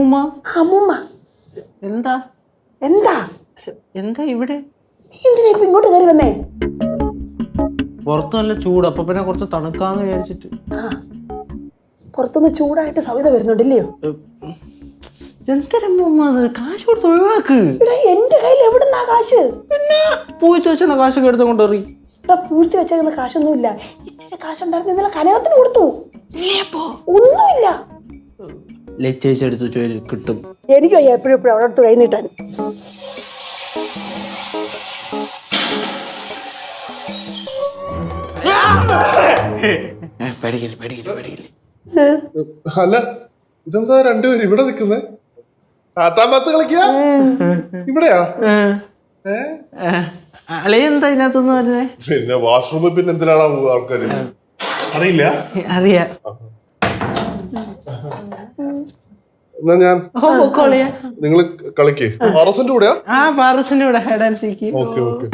അമ്മൂമ്മ അമ്മൂമ്മ എന്താ എന്താ എന്താ ഇവിടെ? നീ എന്തിനാ ഇപ്പൊ ഇങ്ങോട്ട് കയറി വന്നേ? പുറത്ത് നല്ല ചൂട്, അപ്പൊ പിന്നെ കുറച്ച് തണുക്കാന്ന് വിചാരിച്ചിട്ട്. പുറത്തുനിന്ന് ചൂടായിട്ട് സവിത വരുന്നുണ്ടല്ലയോ? എന്തരമ്മൂമ്മ അത്? കാശ് കൊടുത്ത് ഒഴിവാക്ക്. എന്റെ കയ്യിൽ എവിടുന്നാ കാശ്? പിന്നെ പൂഴ്ത്തി വെച്ചാൽ കാശൊക്കെ എടുത്ത് കൊണ്ടുപോയി. ഇവിടെ പൂഴ്ത്തി വെച്ചേക്കുന്ന കാശൊന്നുമില്ല. ഇച്ചിരി കാശുണ്ടായിരുന്നു, ഇന്നലെ കനകത്തിന് കൊടുത്തു. ഒന്നുമില്ല. ലച്ചേച്ചെടുത്ത് കിട്ടും. എനിക്കോ എപ്പോഴും അവിടെ അടുത്ത് കൈ നീട്ടാൻ. അല്ല, ഇതെന്താ രണ്ടുപേരും ഇവിടെ നിക്കുന്നേ? സാത്താൻ പത്ത് കളിക്കാ ഇവിടെയാ? അളിയെന്താ ഇതിനകത്തൊന്നും പറഞ്ഞേ? പിന്നെ വാഷ്റൂമിൽ പിന്നെ എന്തിനാണ് ആൾക്കാര്? അറിയില്ല. അറിയാ. എന്നാ ഞാൻ നിങ്ങള് കളിക്കേ? പാറസിന്റെ കൂടെയാ? പാറസിന്റെ കൂടെ hide and seek. Okay okay.